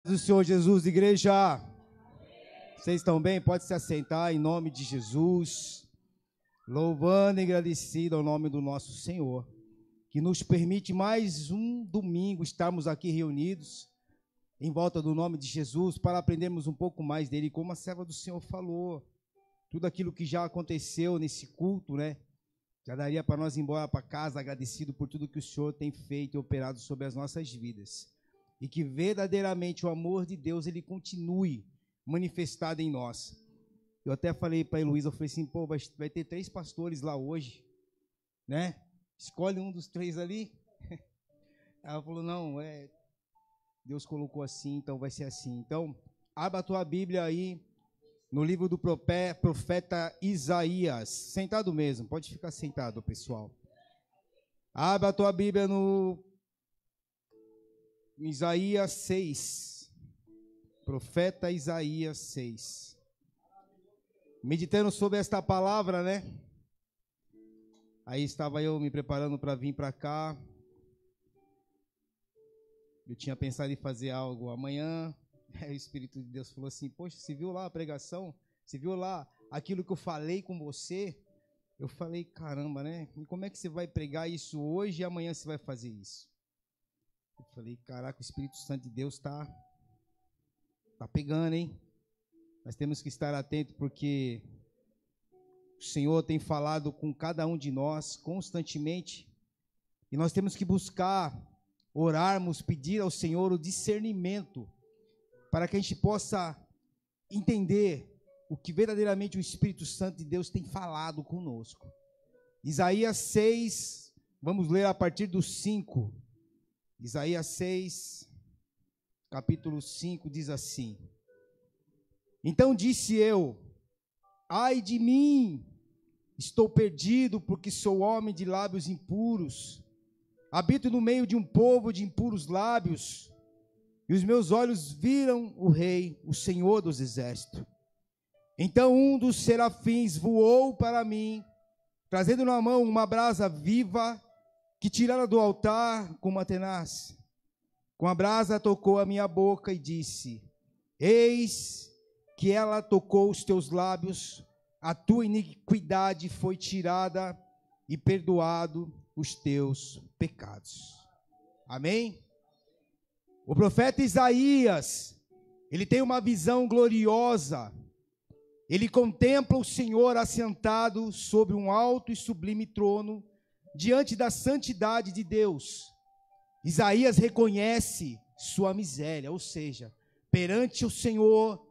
Do Senhor Jesus, igreja, vocês estão bem? Pode se assentar em nome de Jesus, louvando e agradecido ao nome do nosso Senhor, que nos permite mais um domingo estarmos aqui reunidos em volta do nome de Jesus para aprendermos um pouco mais dele, como a serva do Senhor falou, tudo aquilo que já aconteceu nesse culto, né? Já daria para nós ir embora para casa agradecido por tudo que o Senhor tem feito e operado sobre as nossas vidas. E que verdadeiramente o amor de Deus, ele continue manifestado em nós. Eu até falei para a Heloísa, eu falei assim, pô, vai ter 3 pastores lá hoje, né? Escolhe um dos 3 ali. Ela falou, não, Deus colocou assim, então vai ser assim. Então, abra a tua Bíblia aí, no livro do profeta Isaías. Sentado mesmo, pode ficar sentado, pessoal. Abra a tua Bíblia no Isaías 6, profeta Isaías 6. Meditando sobre esta palavra, né? Aí estava eu me preparando para vir para cá. Eu tinha pensado em fazer algo amanhã. Aí o Espírito de Deus falou assim, poxa, você viu lá a pregação? Você viu lá aquilo que eu falei com você? Eu falei, caramba, né? E como é que você vai pregar isso hoje e amanhã você vai fazer isso? Eu falei, caraca, o Espírito Santo de Deus tá pegando, hein? Nós temos que estar atentos porque o Senhor tem falado com cada um de nós constantemente e nós temos que buscar, orarmos, pedir ao Senhor o discernimento para que a gente possa entender o que verdadeiramente o Espírito Santo de Deus tem falado conosco. Isaías 6, vamos ler a partir do 5. Isaías 6, capítulo 5, diz assim: Então disse eu, ai de mim, estou perdido, porque sou homem de lábios impuros, habito no meio de um povo de impuros lábios, e os meus olhos viram o Rei, o Senhor dos Exércitos. Então um dos serafins voou para mim, trazendo na mão uma brasa viva, que tirara do altar com uma tenaz. Com a brasa tocou a minha boca e disse, eis que ela tocou os teus lábios, a tua iniquidade foi tirada e perdoado os teus pecados. Amém? O profeta Isaías, ele tem uma visão gloriosa. Ele contempla o Senhor assentado sobre um alto e sublime trono, diante da santidade de Deus. Isaías reconhece sua miséria, ou seja, perante o Senhor,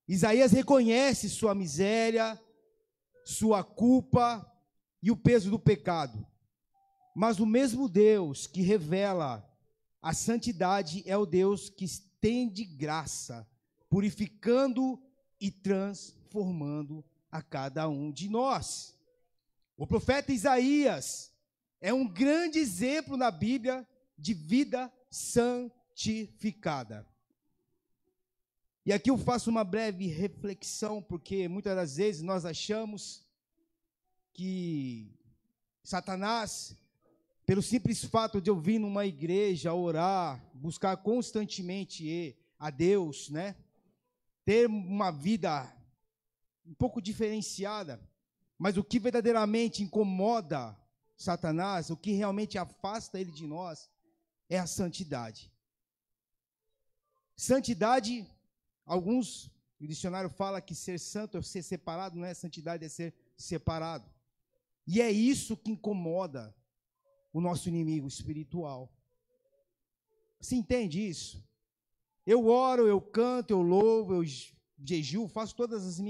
Isaías reconhece sua miséria, sua culpa e o peso do pecado. Mas o mesmo Deus que revela a santidade é o Deus que estende graça, purificando e transformando a cada um de nós. O profeta Isaías é um grande exemplo na Bíblia de vida santificada. E aqui eu faço uma breve reflexão, porque muitas das vezes nós achamos que Satanás, pelo simples fato de eu vir numa igreja, orar, buscar constantemente a Deus, né? Ter uma vida um pouco diferenciada, mas o que verdadeiramente incomoda Satanás, o que realmente afasta ele de nós, é a santidade. Santidade, o dicionário fala que ser santo é ser separado, não é santidade, é ser separado. E é isso que incomoda o nosso inimigo espiritual. Você entende isso? Eu oro, eu canto, eu louvo, eu jejuo, faço todas as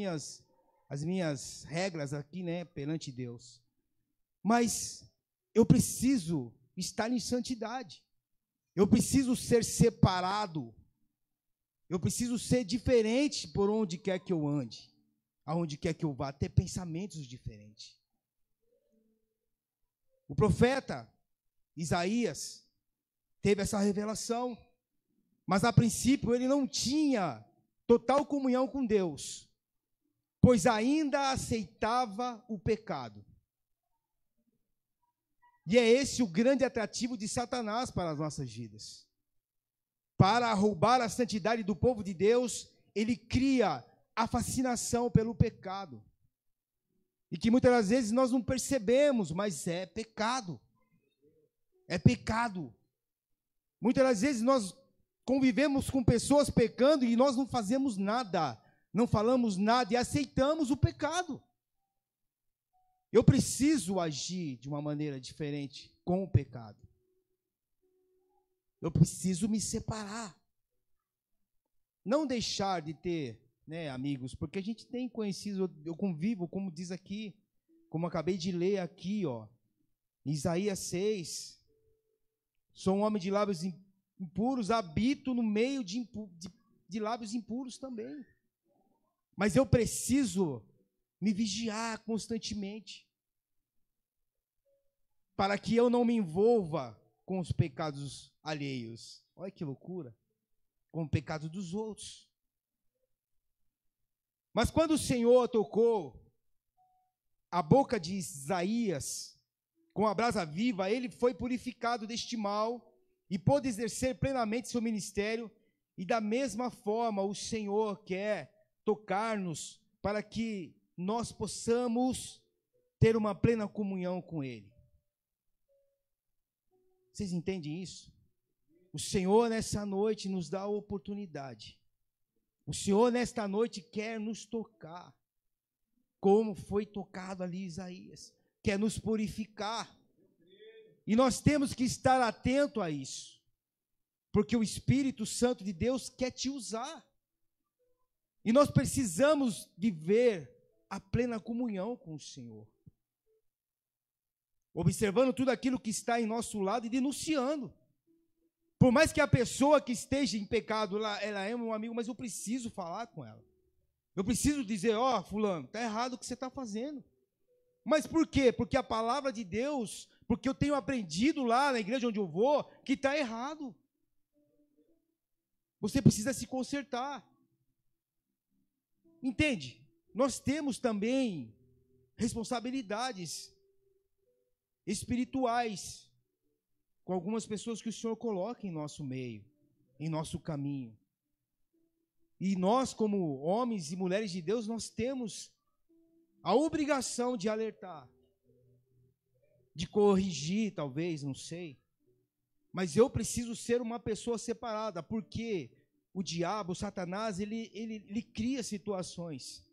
minhas regras aqui, né, perante Deus. Mas eu preciso estar em santidade. Eu preciso ser separado. Eu preciso ser diferente por onde quer que eu ande, aonde quer que eu vá, ter pensamentos diferentes. O profeta Isaías teve essa revelação, mas a princípio ele não tinha total comunhão com Deus, pois ainda aceitava o pecado. E é esse o grande atrativo de Satanás para as nossas vidas. para roubar a santidade do povo de Deus, ele cria a fascinação pelo pecado. E que muitas das vezes nós não percebemos, mas é pecado. É pecado. Muitas das vezes nós convivemos com pessoas pecando e nós não fazemos nada, não falamos nada e aceitamos o pecado. Eu preciso agir de uma maneira diferente com o pecado. Eu preciso me separar. Não deixar de ter, amigos, porque a gente tem conhecido, eu convivo, como diz aqui, como acabei de ler aqui, em Isaías 6, sou um homem de lábios impuros, habito no meio de lábios impuros também. Mas eu preciso me vigiar constantemente, para que eu não me envolva com os pecados alheios. Olha que loucura! Com o pecado dos outros. Mas quando o Senhor tocou a boca de Isaías com a brasa viva, ele foi purificado deste mal e pôde exercer plenamente seu ministério. E da mesma forma o Senhor quer tocar-nos para que nós possamos ter uma plena comunhão com Ele. Vocês entendem isso? O Senhor nessa noite nos dá a oportunidade. O Senhor nesta noite quer nos tocar, como foi tocado ali Isaías. Quer nos purificar. E nós temos que estar atento a isso, porque o Espírito Santo de Deus quer te usar. E nós precisamos viver a plena comunhão com o Senhor, observando tudo aquilo que está em nosso lado e denunciando. Por mais que a pessoa que esteja em pecado, ela é meu amigo, mas eu preciso falar com ela. Eu preciso dizer, fulano, está errado o que você está fazendo. Mas por quê? Porque a palavra de Deus, porque eu tenho aprendido lá na igreja onde eu vou, que está errado. Você precisa se consertar. Entende? Nós temos também responsabilidades espirituais com algumas pessoas que o Senhor coloca em nosso meio, em nosso caminho. E nós, como homens e mulheres de Deus, nós temos a obrigação de alertar, de corrigir, talvez, não sei. Mas eu preciso ser uma pessoa separada, porque o diabo, o Satanás, ele cria situações.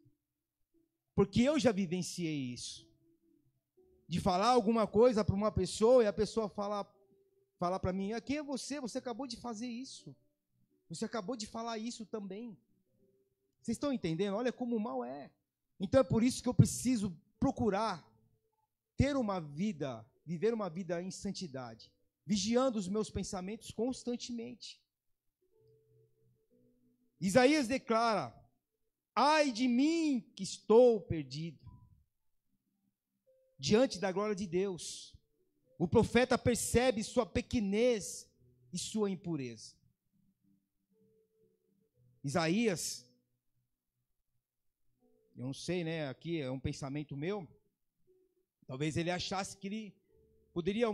Porque eu já vivenciei isso. De falar alguma coisa para uma pessoa e a pessoa falar para mim, quem é você? Você acabou de fazer isso. Você acabou de falar isso também. Vocês estão entendendo? Olha como o mal é. Então é por isso que eu preciso procurar ter uma vida, viver uma vida em santidade, vigiando os meus pensamentos constantemente. Isaías declara, ai de mim que estou perdido, diante da glória de Deus. O profeta percebe sua pequenez e sua impureza. Isaías, eu não sei, aqui é um pensamento meu, talvez ele achasse que ele poderia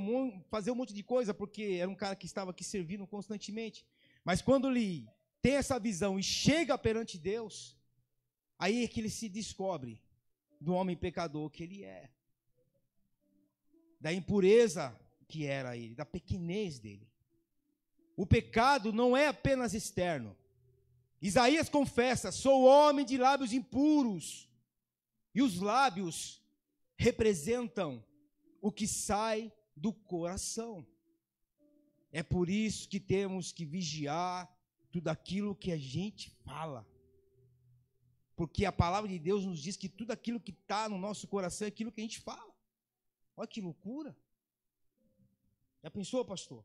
fazer um monte de coisa, porque era um cara que estava aqui servindo constantemente, mas quando ele tem essa visão e chega perante Deus, aí é que ele se descobre do homem pecador que ele é, da impureza que era ele, da pequenez dele. O pecado não é apenas externo. Isaías confessa, sou homem de lábios impuros, e os lábios representam o que sai do coração. É por isso que temos que vigiar tudo aquilo que a gente fala, porque a palavra de Deus nos diz que tudo aquilo que está no nosso coração é aquilo que a gente fala. Olha que loucura. Já pensou, pastor?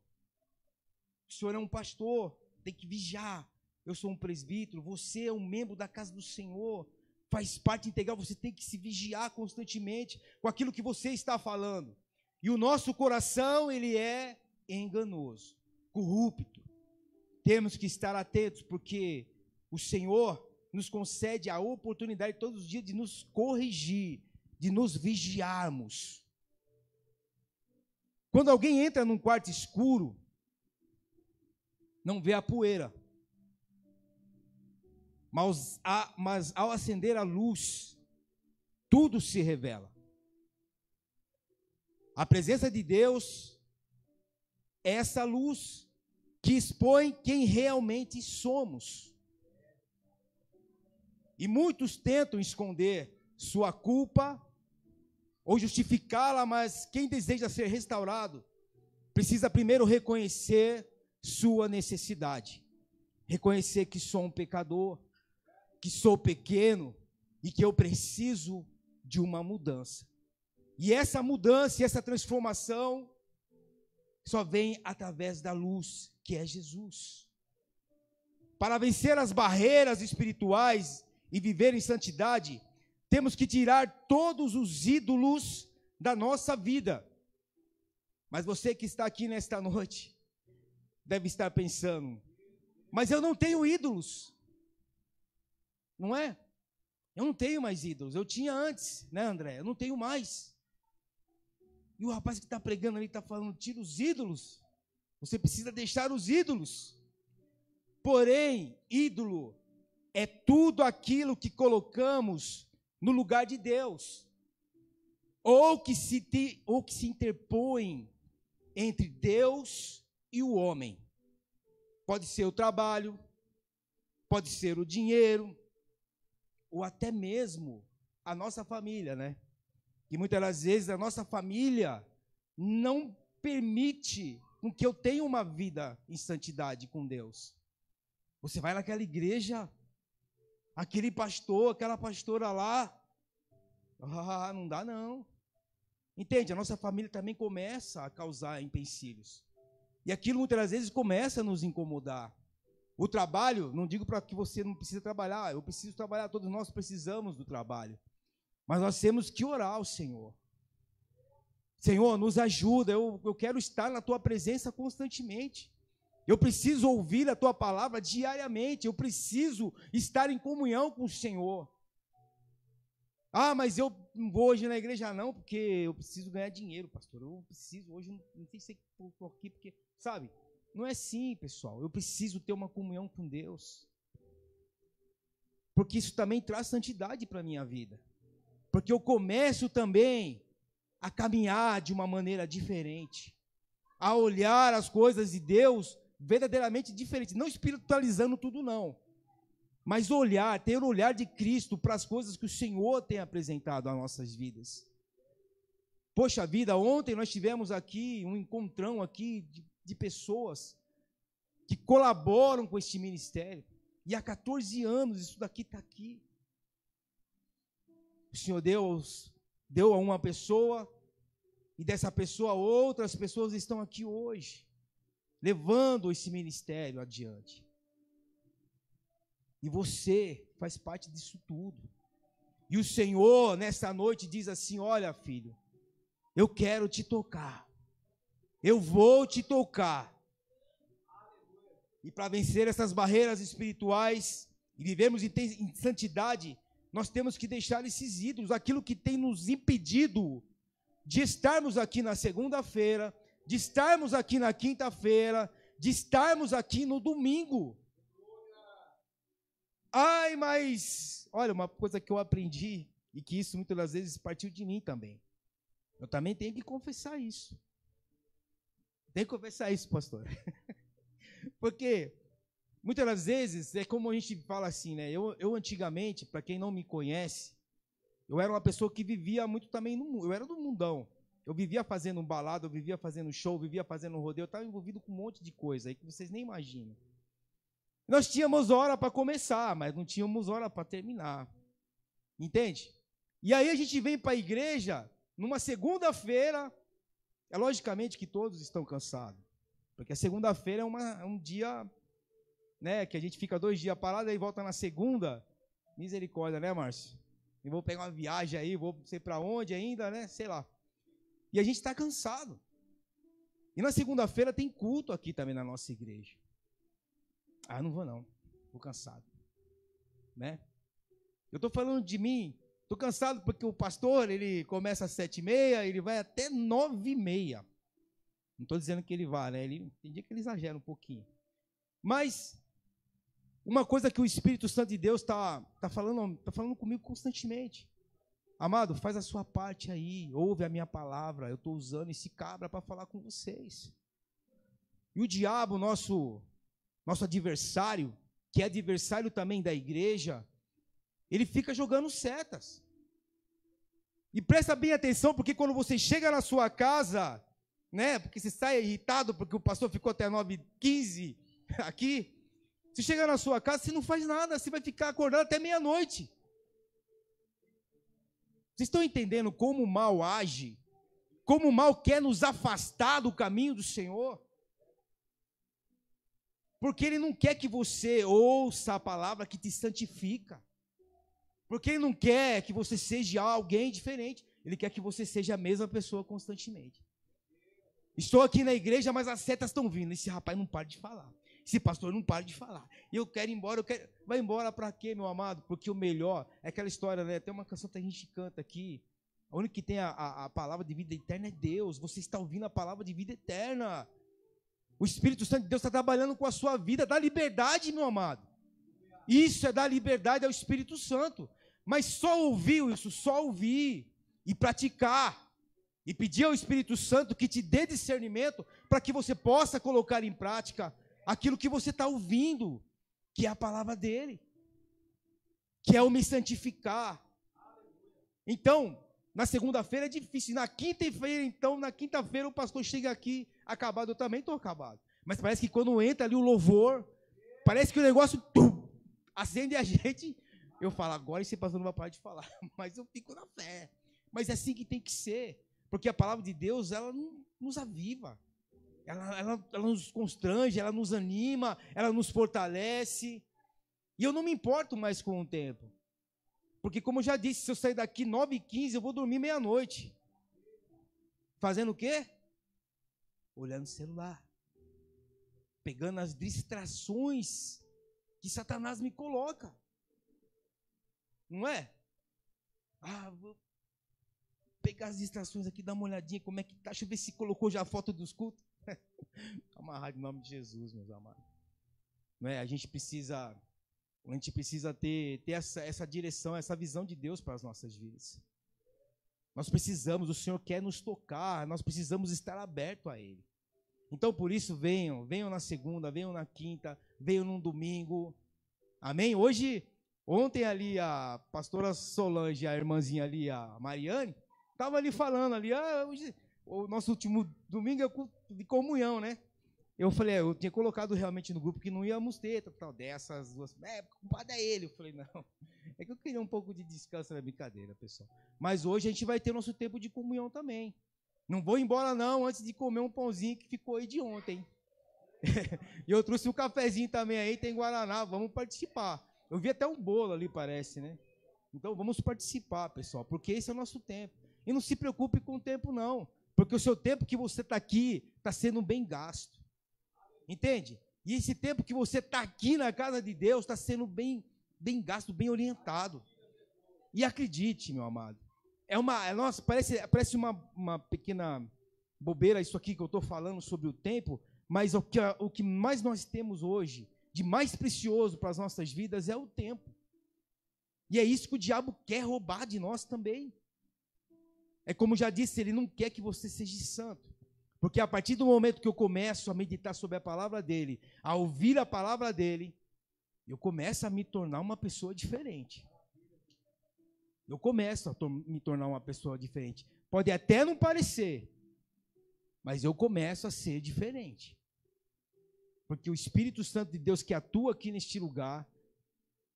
O senhor é um pastor, tem que vigiar. Eu sou um presbítero, você é um membro da casa do Senhor, faz parte integral, você tem que se vigiar constantemente com aquilo que você está falando. E o nosso coração, ele é enganoso, corrupto. Temos que estar atentos, porque o Senhor nos concede a oportunidade todos os dias de nos corrigir, de nos vigiarmos. Quando alguém entra num quarto escuro, não vê a poeira. Mas ao acender a luz, tudo se revela. A presença de Deus é essa luz que expõe quem realmente somos. E muitos tentam esconder sua culpa ou justificá-la, mas quem deseja ser restaurado precisa primeiro reconhecer sua necessidade. Reconhecer que sou um pecador, que sou pequeno e que eu preciso de uma mudança. E essa mudança e essa transformação só vem através da luz, que é Jesus. Para vencer as barreiras espirituais e viver em santidade, temos que tirar todos os ídolos da nossa vida. Mas você que está aqui nesta noite, deve estar pensando, mas eu não tenho ídolos. Não é? Eu não tenho mais ídolos. Eu tinha antes, né, André? Eu não tenho mais. E o rapaz que está pregando ali está falando, tira os ídolos. Você precisa deixar os ídolos. Porém, ídolo é tudo aquilo que colocamos no lugar de Deus. Ou que se interpõe entre Deus e o homem. Pode ser o trabalho, pode ser o dinheiro, ou até mesmo a nossa família, né? E muitas das vezes a nossa família não permite com que eu tenha uma vida em santidade com Deus. Você vai naquela igreja, aquele pastor, aquela pastora lá, não dá não. Entende? A nossa família também começa a causar empecilhos. E aquilo muitas das vezes começa a nos incomodar. O trabalho, não digo para que você não precisa trabalhar, eu preciso trabalhar, todos nós precisamos do trabalho. Mas nós temos que orar ao Senhor. Senhor, nos ajuda, eu quero estar na Tua presença constantemente. Eu preciso ouvir a Tua palavra diariamente, eu preciso estar em comunhão com o Senhor. Mas eu não vou hoje na igreja não, porque eu preciso ganhar dinheiro, pastor. Eu preciso, hoje não sei se estou aqui, porque, sabe, não é assim, pessoal. Eu preciso ter uma comunhão com Deus. Porque isso também traz santidade para a minha vida. Porque eu começo também a caminhar de uma maneira diferente. A olhar as coisas de Deus verdadeiramente diferente. Não espiritualizando tudo, não. Mas ter o olhar de Cristo para as coisas que o Senhor tem apresentado às nossas vidas. Poxa vida, ontem nós tivemos aqui um encontrão aqui de pessoas que colaboram com este ministério. E há 14 anos isso daqui está aqui. O Senhor deu a uma pessoa, e dessa pessoa outras pessoas estão aqui hoje, levando esse ministério adiante. E você faz parte disso tudo. E o Senhor, nessa noite, diz assim, olha, filho, eu quero te tocar. Eu vou te tocar. E para vencer essas barreiras espirituais e vivermos em santidade, nós temos que deixar esses ídolos, aquilo que tem nos impedido de estarmos aqui na segunda-feira, de estarmos aqui na quinta-feira, de estarmos aqui no domingo. Mas, olha, uma coisa que eu aprendi, e que isso muitas das vezes partiu de mim também. Eu também tenho que confessar isso. Tenho que confessar isso, pastor. Porque, muitas das vezes, é como a gente fala assim, né? Eu antigamente, para quem não me conhece, eu era uma pessoa que vivia muito também no mundo. Eu era do mundão. Eu vivia fazendo um balada, eu vivia fazendo show, eu vivia fazendo um rodeio. Eu estava envolvido com um monte de coisa aí que vocês nem imaginam. Nós tínhamos hora para começar, mas não tínhamos hora para terminar. Entende? E aí a gente vem para a igreja, numa segunda-feira, é logicamente que todos estão cansados. Porque a segunda-feira é um dia, né, que a gente fica 2 dias parado, aí volta na segunda. Misericórdia, né, Márcio? Eu vou pegar uma viagem aí, vou não sei para onde ainda, né? Sei lá. E a gente está cansado. E na segunda-feira tem culto aqui também na nossa igreja. Não vou não, estou cansado. Né? Eu estou falando de mim, estou cansado porque o pastor, ele começa às 7h30, ele vai até 9h30. Não estou dizendo que ele vá, né? Tem dia que ele exagera um pouquinho. Mas uma coisa que o Espírito Santo de Deus está falando comigo constantemente. Amado, faz a sua parte aí, ouve a minha palavra, eu estou usando esse cabra para falar com vocês. E o diabo, nosso adversário, que é adversário também da igreja, ele fica jogando setas. E presta bem atenção, porque quando você chega na sua casa, né, porque você sai irritado porque o pastor ficou até 9h15 aqui, você chega na sua casa, você não faz nada, você vai ficar acordado até meia-noite. Vocês estão entendendo como o mal age? Como o mal quer nos afastar do caminho do Senhor? Porque ele não quer que você ouça a palavra que te santifica. Porque ele não quer que você seja alguém diferente. Ele quer que você seja a mesma pessoa constantemente. Estou aqui na igreja, mas as setas estão vindo. Esse rapaz não para de falar. Esse pastor não para de falar. Eu quero ir embora, Vai embora para quê, meu amado? Porque o melhor é aquela história, né? Tem uma canção que a gente canta aqui. A única que tem a palavra de vida eterna é Deus. Você está ouvindo a palavra de vida eterna. O Espírito Santo de Deus está trabalhando com a sua vida. Dá liberdade, meu amado. Isso é dar liberdade ao Espírito Santo. Mas só ouvir isso, só ouvir e praticar. E pedir ao Espírito Santo que te dê discernimento para que você possa colocar em prática aquilo que você está ouvindo, que é a palavra dele, que é o me santificar. Então, na segunda-feira é difícil. Na quinta-feira o pastor chega aqui acabado, eu também estou acabado. Mas parece que quando entra ali o louvor, parece que o negócio acende a gente. Eu falo, agora esse pastor não vai parar de falar, mas eu fico na fé. Mas é assim que tem que ser, porque a palavra de Deus, ela nos aviva. Ela nos constrange, ela nos anima, ela nos fortalece. E eu não me importo mais com o tempo. Porque, como eu já disse, se eu sair daqui 9h15, eu vou dormir meia-noite. Fazendo o quê? Olhando o celular. Pegando as distrações que Satanás me coloca. Não é? Vou pegar as distrações aqui, dar uma olhadinha como é que tá. Deixa eu ver se colocou já a foto dos cultos. Amarrado em nome de Jesus, meus amados. Não é? A gente precisa ter essa direção, essa visão de Deus para as nossas vidas. Nós precisamos, o Senhor quer nos tocar, nós precisamos estar abertos a Ele. Então, por isso, venham na segunda, venham na quinta, venham no domingo. Amém? Ontem ali, a pastora Solange, a irmãzinha ali, a Mariane, estava ali falando ali, hoje, o nosso último domingo é culto de comunhão, né? Eu falei, eu tinha colocado realmente no grupo que não íamos ter, tal, dessas duas, o culpado é ele. Eu falei, não, é que eu queria um pouco de descanso na brincadeira, pessoal. Mas hoje a gente vai ter nosso tempo de comunhão também. Não vou embora não, antes de comer um pãozinho que ficou aí de ontem. E eu trouxe um cafezinho também aí, tem Guaraná, vamos participar. Eu vi até um bolo ali, parece, né? Então vamos participar, pessoal, porque esse é o nosso tempo. E não se preocupe com o tempo não, porque o seu tempo que você está aqui está sendo bem gasto. Entende? E esse tempo que você está aqui na casa de Deus está sendo bem gasto, bem orientado. E acredite, meu amado, nossa, parece uma pequena bobeira isso aqui que eu estou falando sobre o tempo, mas o que mais nós temos hoje, de mais precioso para as nossas vidas, é o tempo. E é isso que o diabo quer roubar de nós também. É como já disse, ele não quer que você seja santo. Porque a partir do momento que eu começo a meditar sobre a palavra dele, a ouvir a palavra dele, eu começo a me tornar uma pessoa diferente. Eu começo a me tornar uma pessoa diferente. Pode até não parecer, mas eu começo a ser diferente. Porque o Espírito Santo de Deus que atua aqui neste lugar,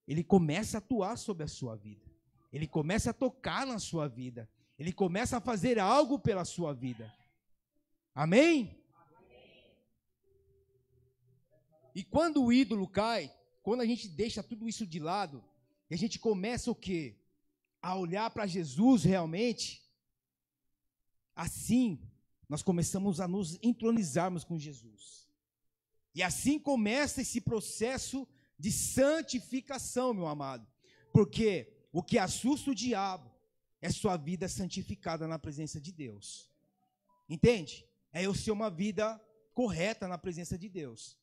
ele começa a atuar sobre a sua vida. Ele começa a tocar na sua vida. Ele começa a fazer algo pela sua vida. Amém? E quando o ídolo cai, quando a gente deixa tudo isso de lado, e a gente começa o quê? A olhar para Jesus realmente, assim nós começamos a nos entronizarmos com Jesus. E assim começa esse processo de santificação, meu amado. Porque o que assusta o diabo é sua vida santificada na presença de Deus. Entende? É eu ser uma vida correta na presença de Deus.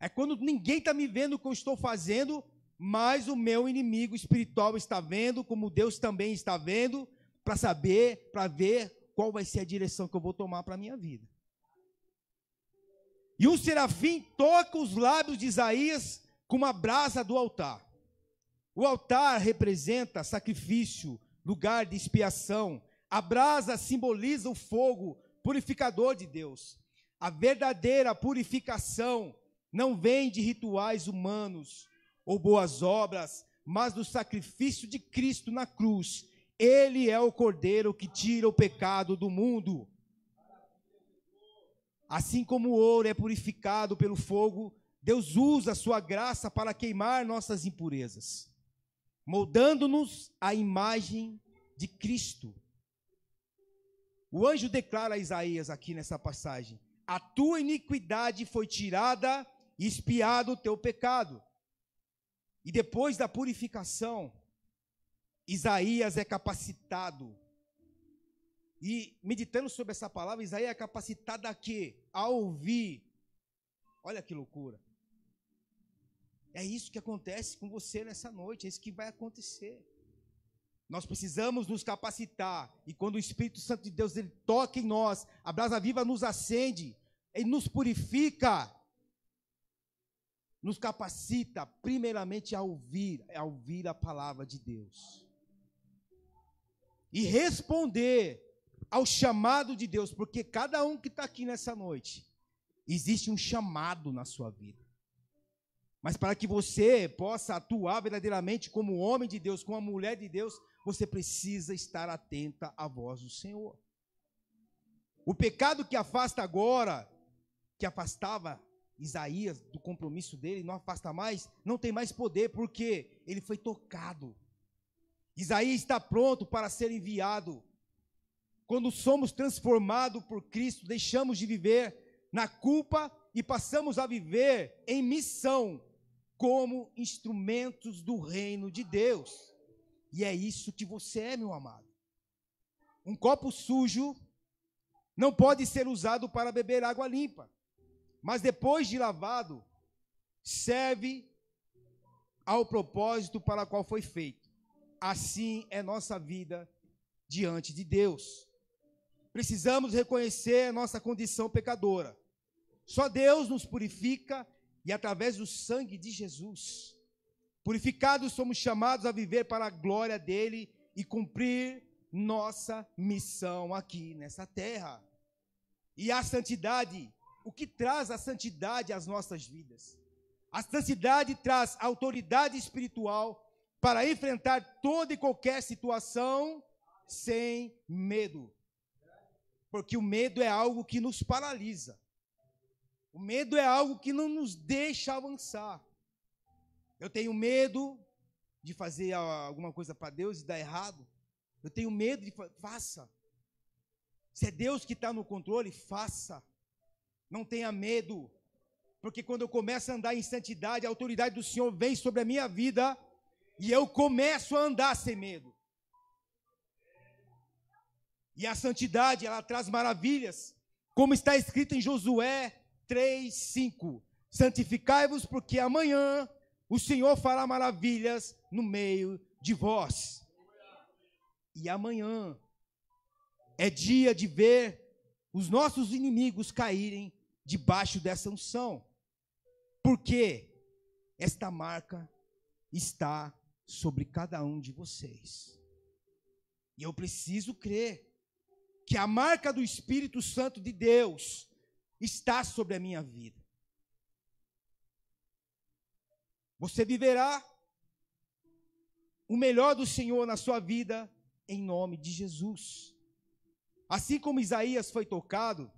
É quando ninguém está me vendo o que eu estou fazendo, mas o meu inimigo espiritual está vendo, como Deus também está vendo, para ver qual vai ser a direção que eu vou tomar para a minha vida. E um serafim toca os lábios de Isaías com uma brasa do altar. O altar representa sacrifício, lugar de expiação. A brasa simboliza o fogo purificador de Deus. A verdadeira purificação não vem de rituais humanos ou boas obras, mas do sacrifício de Cristo na cruz. Ele é o Cordeiro que tira o pecado do mundo. Assim como o ouro é purificado pelo fogo, Deus usa a sua graça para queimar nossas impurezas, moldando-nos à imagem de Cristo. O anjo declara a Isaías aqui nessa passagem: a tua iniquidade foi tirada e expiado o teu pecado. E depois da purificação, Isaías é capacitado. E meditando sobre essa palavra, Isaías é capacitado a quê? A ouvir. Olha que loucura. É isso que acontece com você nessa noite, é isso que vai acontecer. Nós precisamos nos capacitar, e quando o Espírito Santo de Deus ele toca em nós, a brasa viva nos acende, ele nos purifica, nos capacita primeiramente a ouvir a palavra de Deus. E responder ao chamado de Deus, porque cada um que está aqui nessa noite, existe um chamado na sua vida. Mas para que você possa atuar verdadeiramente como homem de Deus, como uma mulher de Deus, você precisa estar atenta à voz do Senhor. O pecado que afasta agora, que afastava Isaías do compromisso dele, não afasta mais, não tem mais poder, porque ele foi tocado. Isaías está pronto para ser enviado. Quando somos transformados por Cristo, deixamos de viver na culpa e passamos a viver em missão, como instrumentos do reino de Deus. E é isso que você é, meu amado. Um copo sujo não pode ser usado para beber água limpa, mas depois de lavado, serve ao propósito para o qual foi feito. Assim é nossa vida diante de Deus. Precisamos reconhecer nossa condição pecadora. Só Deus nos purifica, e através do sangue de Jesus, purificados, somos chamados a viver para a glória dele e cumprir nossa missão aqui nessa terra. E a santidade, o que traz a santidade às nossas vidas? A santidade traz autoridade espiritual para enfrentar toda e qualquer situação sem medo. Porque o medo é algo que nos paralisa. O medo é algo que não nos deixa avançar. Eu tenho medo de fazer alguma coisa para Deus e dar errado. Eu tenho medo de faça. Se é Deus que está no controle, faça. Não tenha medo. Porque quando eu começo a andar em santidade, a autoridade do Senhor vem sobre a minha vida e eu começo a andar sem medo. E a santidade, ela traz maravilhas. Como está escrito em Josué 3:5. Santificai-vos, porque amanhã o Senhor fará maravilhas no meio de vós. E amanhã é dia de ver os nossos inimigos caírem debaixo dessa unção. Porque esta marca está sobre cada um de vocês. E eu preciso crer que a marca do Espírito Santo de Deus está sobre a minha vida. Você viverá o melhor do Senhor na sua vida, em nome de Jesus. Assim como Isaías foi tocado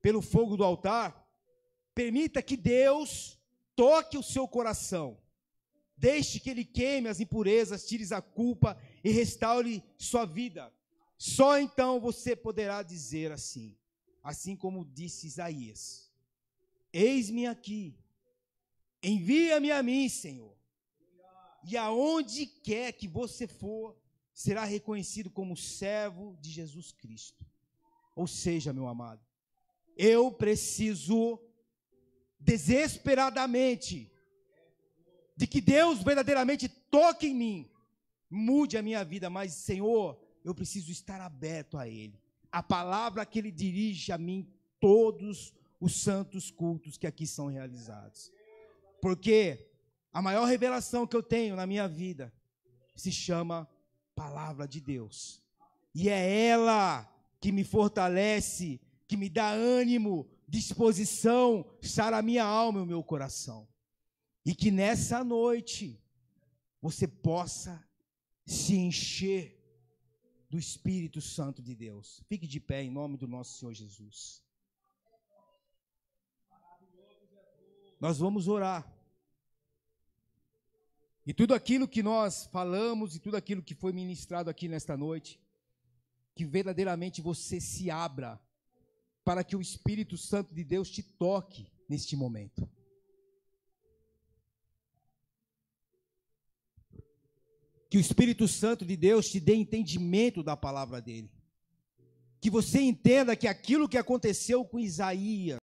pelo fogo do altar, permita que Deus toque o seu coração. Deixe que Ele queime as impurezas, tire a culpa e restaure sua vida. Só então você poderá dizer assim, assim como disse Isaías: eis-me aqui, envia-me a mim, Senhor. E aonde quer que você for, será reconhecido como servo de Jesus Cristo. Ou seja, meu amado, eu preciso desesperadamente de que Deus verdadeiramente toque em mim, mude a minha vida, mas, Senhor, eu preciso estar aberto a Ele. A palavra que Ele dirige a mim, todos os santos cultos que aqui são realizados. Porque a maior revelação que eu tenho na minha vida se chama Palavra de Deus. E é ela que me fortalece, que me dá ânimo, disposição, sara a minha alma e o meu coração. E que nessa noite você possa se encher do Espírito Santo de Deus. Fique de pé em nome do nosso Senhor Jesus. Nós vamos orar. E tudo aquilo que nós falamos e tudo aquilo que foi ministrado aqui nesta noite, que verdadeiramente você se abra para que o Espírito Santo de Deus te toque neste momento. Que o Espírito Santo de Deus te dê entendimento da palavra dele. Que você entenda que aquilo que aconteceu com Isaías,